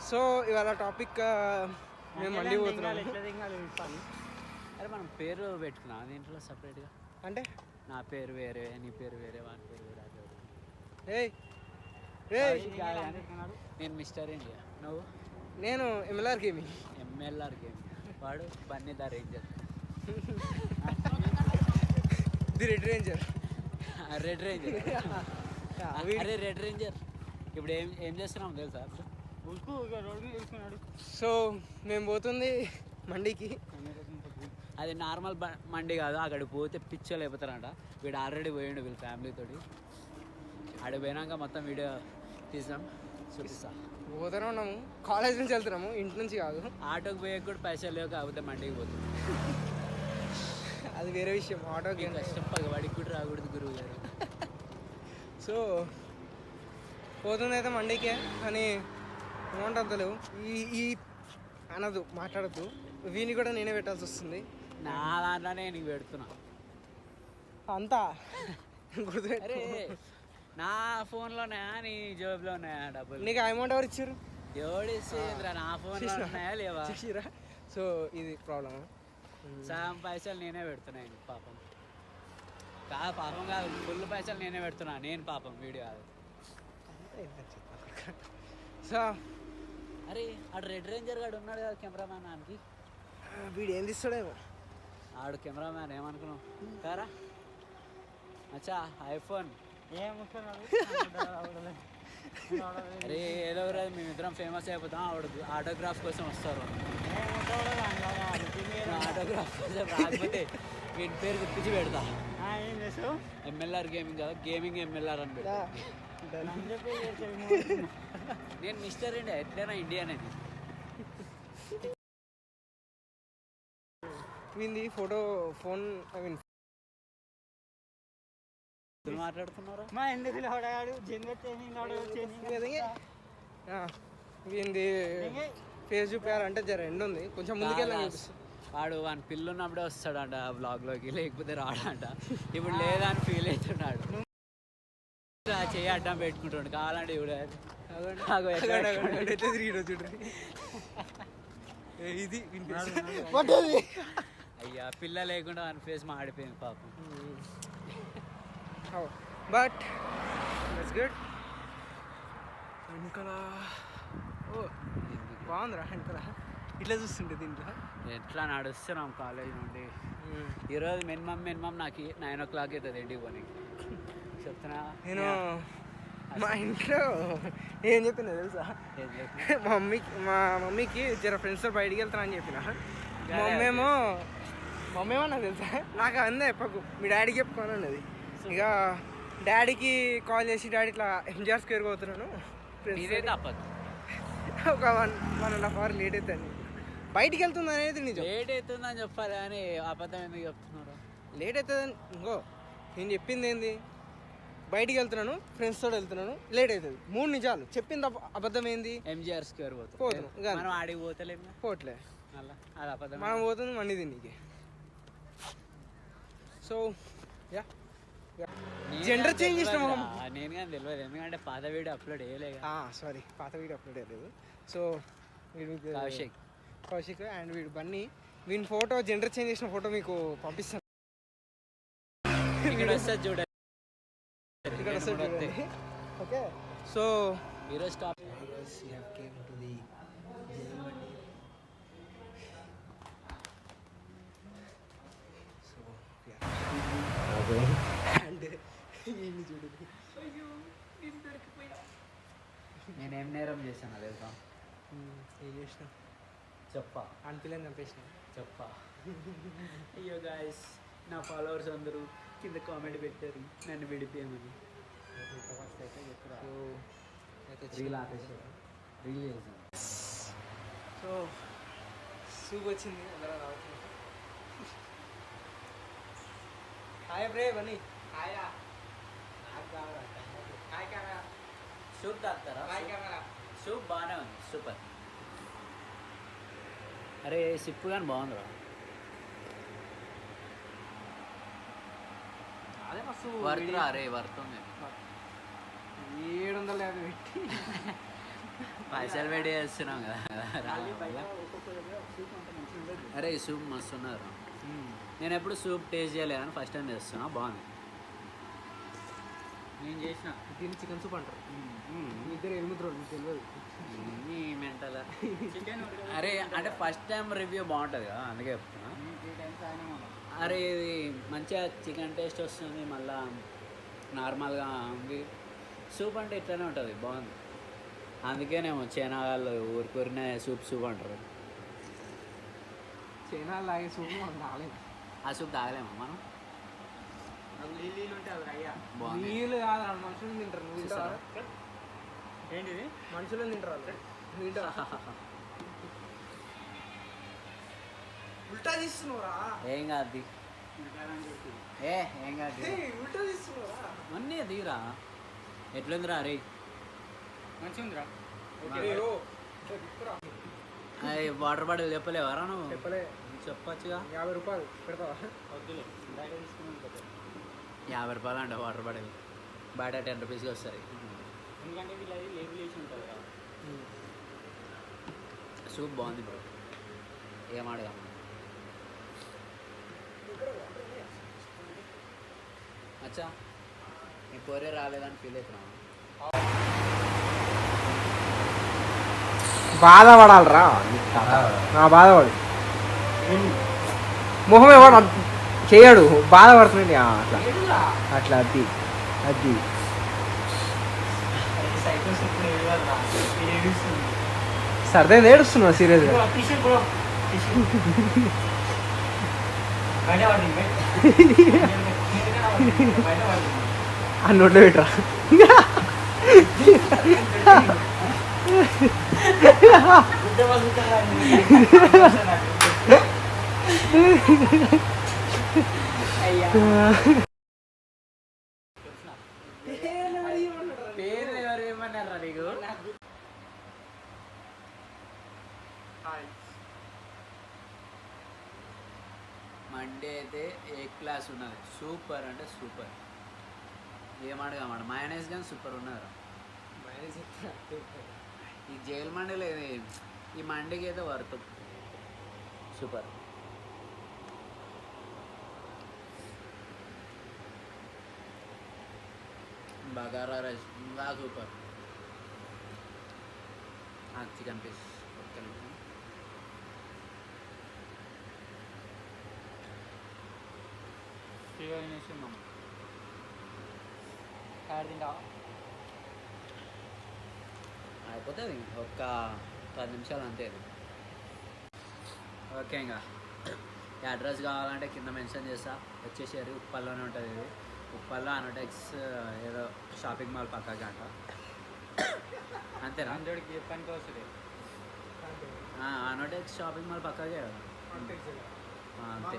So ఇవాళ topic మేము మండి పోతున్నాం. అరే మనం పేరు పెట్టుకున్నాం దీంట్లో సపరేట్గా. అంటే నా పేరు వేరే, నీ పేరు వేరే, వాని పేరు వేరే. ఏయ్ నేను మిస్టర్ ఇండియా, నువ్వు? నేను ఎంఎల్ఆర్ గేమింగ్. MLR gaming. వాడు Bunny the ranger. The red ranger. Red ranger. అరే రెడ్ రేంజర్ ఇప్పుడు ఏం చేస్తున్నాం తెలుసా? సో మేము పోతుంది మండికి. అది నార్మల్ మండి కాదు, అక్కడికి పోతే పిచ్చలు అయిపోతారంట. వీడు ఆల్రెడీ పోయిండు వీళ్ళ ఫ్యామిలీతోటి. అక్కడికి పోయినాక మొత్తం వీడియో తీసాం, చూపిస్తా. పోతూనే ఉన్నాము, కాలేజ్ నుంచి వెళ్తున్నాము, ఇంటి నుంచి కాదు. ఆటోకి పోయే కూడా పైసలు లేవు, కాకపోతే మండికి పోతుంది. అది వేరే విషయం. ఆటోకి కష్టం, పగవాడికి కూడా రాకూడదు గురువు గారు. సో పోతుంది అయితే మండికే, కానీ ఏమంటలేవు ఈ అనదు, మాట్లాడద్దు. వీని కూడా నేనే పెట్టాల్సి వస్తుంది. నా దాంట్లోనే నీకు పెడుతున్నా అంతా. అరే నా ఫోన్లోనే నీ జోబులో ఉన్నాయా డబ్బులు? నీకు అమౌంట్ ఎవరు ఇచ్చారు? ఎవడిరా? నా ఫోన్లో ఉన్నాయా లేవా? సో ఇది ప్రాబ్లమ్. సగం పైసలు నేనే పెడుతున్నాను పాపం. పాపం కాదు, ఫుల్ పైసలు నేనే పెడుతున్నా. నేను పాపం, వీడియో కాదు. సో అరే ఆడు రెడ్ రేంజర్ గాడు ఉన్నాడు కదా కెమెరామ్యాన్, దానికి వీడు ఏం తీస్తాడేమో. ఆడు కెమెరామ్యాన్ ఏమనుకున్నావు కారా? అచ్చా ఐఫోన్. అరే ఏదో రోజు మేమిద్దరం ఫేమస్ అయిపోతాం, ఆవిడ ఆటోగ్రాఫ్ కోసం వస్తారు. ఆటోగ్రాఫ్ కోసం రాకపోతే వీటి పేరు గుర్తించి పెడతా. ఎంఎల్ఆర్ గేమింగ్ కదా, గేమింగ్ ఎంఎల్ఆర్ అని పెడతా. నేను మిస్టర్ ఇండియా, ఎట్లైనా ఇండియా అనేది. వీంది ఫోటో ఫోన్ ఐ మీన్ మాట్లాడుతున్నారా? వీంది ఫేస్ చూపించాలంటే జర ఎండ్ ఉంది, కొంచెం ముందుకెళ్ళి. వాడు వాని పిల్లు ఉన్నప్పుడే వస్తాడంట బ్లాగ్లోకి, లేకపోతే రాడంట. ఇప్పుడు లేదా అని ఫీల్ అవుతున్నాడు. చెయ్యి అడ్డం పెట్టుకుంటాడు కావాలంటే ఇప్పుడు. ఇది అయ్యా పిల్ల లేకుండా వన్ ఫేస్ మాడిపోయింది పాపం. But it's good. వెనకాల ఓ బాగుందిరా, వెనకాల ఇట్లా చూస్తుంటే దీంట్లో ఎట్లా నడుస్తున్నాం కాలేజ్ నుండి. ఈరోజు మినిమం నాకు 9 o'clock అవుతుంది ఇంటికి పోనీ చెప్తున్నా. నేను మా ఇంట్లో ఏం చెప్పినా తెలుసా? మా మమ్మీకి జర ఫ్రెండ్స్తో బయటికి వెళ్తాను అని చెప్పిన. మమ్మీ ఏమన్నా తెలుసా, నాకు అందే చెప్పకు, మీ డాడీకి చెప్పుకోను అన్నది. ఇక డాడీకి కాల్ చేసి, డాడీ ఇట్లా ఎంజిఆర్ స్క్వేర్కి పోతున్నాను, ఒక 1.5 hour లేట్ అవుతుంది, బయటికి వెళ్తుంది అనేది నిజం. లేట్ అవుతుందని చెప్పాలి కానీ అబద్ధం ఎందుకు చెప్తున్నారు? లేట్ అవుతుందని ఇంకో నేను చెప్పింది ఏంది, బయటికి వెళ్తున్నాను, ఫ్రెండ్స్తో వెళ్తున్నాను, లేట్ అవుతుంది. 3 నిజాలు చెప్పింది. అబద్ధం ఏంది? ఎంజిఆర్ స్క్వేర్ పోతున్నాం, మనం ఆడికి పోతలేము, పోట్లే. అది అబద్ధం. మనం పోతుంది మండి తిన్నీకి. సో యా, జెండర్ చేంజ్ చేసిన నేను కానీ తెలియదు, ఎందుకంటే పాత వీడియో అప్లోడ్ చేయలేదు. సారీ, పాత వీడియో అప్లోడ్ చేయలేదు. సో వీడు కౌశిక్ అండ్ వీడు బన్నీ, వీని ఫోటో జెండర్ చేంజ్ చేసిన ఫోటో మీకు పంపిస్తాను. ఇక్కడ వస్తుంది చూడండి, ఇక్కడ వస్తుంది చూడండి. ఓకే, సో ఈరోజు టాప్ నేనేం నేరం చేశాను తెలుసా? ఏం చేసిన చెప్పా, అనిపిల్లని చంపేసిన. చెప్పా. అయ్యో గాయస్, నా ఫాలోవర్స్ అందరూ కింద కామెంట్ పెట్టారు నన్ను విడిపోయామని. సో సూప్ వచ్చింది, అందరూ రావచ్చు. హాయ్ బ్రే బన్నీ. సూప్ తాగుతారా? సూప్ బాగానే ఉంది, సూపర్. అరే సిప్పు కానీ బాగుందిరా. అదే మస్తు వర్త్ రా, అరే వర్త్ ఉంది. 750 పెట్టి పైసలు పెట్టి చేస్తున్నాం కదా అరే ఈ సూప్ మస్తు ఉన్నారు. నేను ఎప్పుడు సూప్ టేస్ట్ చేయలేదని ఫస్ట్ టైం చేస్తున్నా, బాగుంది. నేను చేసిన దీన్ని చికెన్ సూప్ అంటారు. ఇద్దరు ఎనిమిది రోజులు తెలియదు మెంటల్ అరే అంటే ఫస్ట్ టైం రివ్యూ బాగుంటుంది కదా అందుకే చెప్తున్నా. అరే ఇది మంచిగా చికెన్ టేస్ట్ వస్తుంది, మళ్ళా నార్మల్గా ఉంది. సూప్ అంటే ఇట్లనే ఉంటుంది, బాగుంది. అందుకేనేమో చైనా వాళ్ళు ఊరికూరినే సూప్ అంటారు. చైనా లాగే సూప్ మనం తాగలేము. ఆ సూప్ తాగలేమా మనం? నీళ్ళు కాదు, మనుషులు తింటారు. నువ్వు తింటారా? ఏంటిది? మనుషులు తింటారు. తింటారా? ఉల్టా తీస్తున్నావురా? ఏం కాదు ఏం కాదు ఉల్టా తీస్తున్నావురా? అన్నీ దిగురా. ఎట్లుందిరా అరే? మంచిగా ఉందిరా. అది వాటర్ బాటిల్ చెప్పలేవారా నువ్వు? చెప్పలే. చెప్పచ్చుగా. 50 రూపాయలు పెడతావా? వద్దులే, బయట తీసుకుని 50 రూపాయలు అంట వాటర్ బాటిల్, బయట 10 రూపీస్కి వస్తుంది. ఎందుకంటే వీళ్ళు అది లేబుల్ వేసి ఉంటుంది కదా. సూప్ బాగుంది బ్రో, ఏం అడగా. అచ్చా నీ కోరే రాలేదని ఫీల్ అవుతున్నావు? బాధపడాలరా, బాధపడు. మొహం ఎవడు చేయడు, బాధపడుతుంది. అట్లా అట్లా అది అది సర్దే ఏడుస్తున్నావు సీరియస్గా? ఆ నోట్లో పెట్టరా. పేరు ఎవరు ఏమన్నారా నీకు? మండే అయితే ఏ క్లాస్ ఉన్నది, సూపర్ అంటే సూపర్. ఏమడగా మాట మయోనైస్ కానీ సూపర్ ఉన్నారు. ఈ జైలు మండి లేదు, ఈ మండికి అయితే వర్త్ సూపర్. బగారా రైస్ ఇంకా సూపర్. చికెన్ పీస్ అయిపోతుంది ఒక్క 10 నిమిషాలు అంతే. ఓకే ఇంకా ఈ అడ్రస్ కావాలంటే కింద మెన్షన్ చేస్తా, వచ్చేసారు. ఉప్పల్లోనే ఉంటుంది ఇది, ఉప్పల్లో అనోటెక్స్ ఏదో షాపింగ్ మాల్ పక్కకి అంట. అంతేనా? అందరికి పనికి వస్తుంది. అనోటెక్స్ షాపింగ్ మాల్ పక్కకే కదా. అంతే,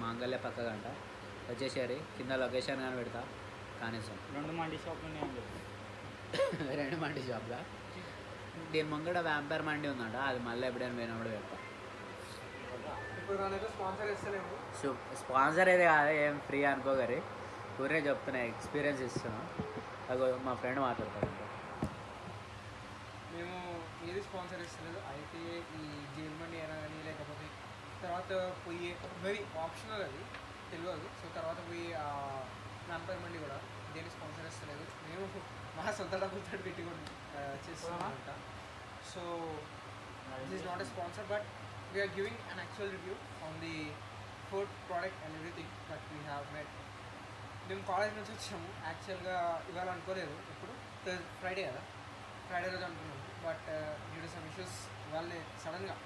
మాంగళ్య పక్కగా అంట. వచ్చేసారు, కింద లొకేషన్ కానీ పెడతా. కనీసం 2 మండి షాపులు ఉన్నాయని చెప్పి 2 మండి షాప్లా? దీని ముంగడ వ్యాంపైర్ మండి ఉందంట, అది మళ్ళీ ఎప్పుడైనా పోయినప్పుడు పెడతా. స్పాన్సర్ అయితే కాదు, ఏం ఫ్రీ అనుకోగరి, ఊరే చెప్తున్నా, ఎక్స్పీరియన్స్ ఇస్తున్నా. అగో మా ఫ్రెండ్ మాట్లాడతాడు. మేము ఏది స్పాన్సర్ ఇస్తలేదు. అయితే ఈ జైల్ మండి అయినా కానీ, లేకపోతే తర్వాత పోయి వెరీ ఆప్షనల్, అది తెలియదు. సో తర్వాత పోయి వ్యాంపైర్ మండి కూడా దేని స్పాన్సర్ ఇస్తలేదు. మేము మా సొంత డబ్బులతో పెట్టి కూడా చేస్తున్నామంట. So this is not a sponsor, but we're giving an actual review on the food product and everything that we have made. మేము కాలేజ్ నుంచి వచ్చాము. యాక్చువల్గా ఇవాళ అనుకోలేదు, ఎప్పుడు ఫ్రైడే కదా, ఫ్రైడే రోజు అనుకున్నాము. But due to some issues వాళ్ళని సడన్గా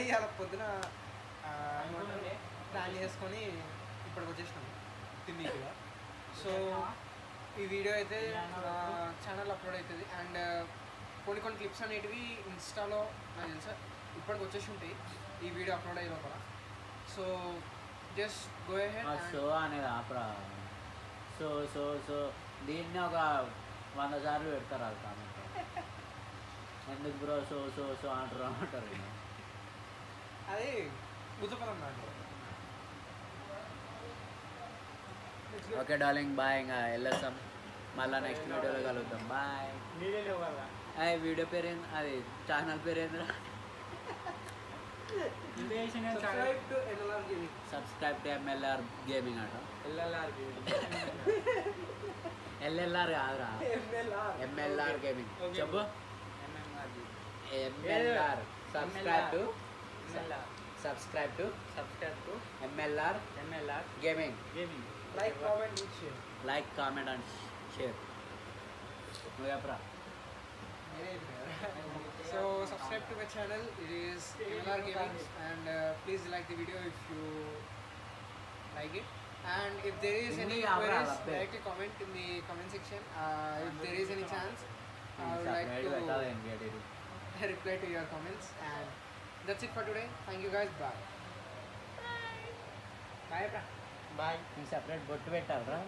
ఇవాళ పొద్దున ప్లాన్ చేసుకొని ఇప్పటికి వచ్చేసినాము తిన్నీగా. సో ఈ వీడియో అయితే ఛానల్ అప్లోడ్ అవుతుంది. అండ్ కొన్ని క్లిప్స్ అనేటివి ఇన్స్టాలో నాకు తెలుసా ఇప్పటికి వచ్చేసి ఉంటాయి ఈ వీడియో అప్లోడ్ అయ్యే లోపల. So just go ahead. So అనేది ఆపరా. సో సో సో దీన్ని ఒక 100 సార్లు పెడతారు అది కామెంట్. ఎందుకు బ్రో సో సో సో అంటారు. అది బుద్ధపదం నాకు. Okay darling, bye. ఇంకా వెళ్ళొస్తాం, మళ్ళీ నెక్స్ట్ వీడియోలో కలుద్దాం. బాయ్. నీళ్ళే లేవు కదా. అది వీడియో పేరు ఏంది, అది ఛానల్ పేరు ఏందిరా? ఇంత చేసిన subscribe to NLR gaming. Subscribe to MLR gaming అట. LLR gaming. ఎల్ఎల్ఆర్ కాదురా, ఎంఎల్ఆర్. MLR gaming. Okay. చెప్పు. MMRG. MLR subscribe to MLR. Subscribe to Subscribe to MLR MLR gaming. Gaming. Like comment share. Like comment and share. నువ్వు చెప్పరా. So subscribe to my channel. It is MLR Gaming, and please like the video if you like it. And if there is any Inni abra queries, lappe. directly comment in the comment section. If there is any chance, I would like Separate to పెట్టాలి NBA. reply to your comments. And that's it for today. Thank you guys. Bye. Bye. Bye. Separate బొట్టు పెట్టాలరా.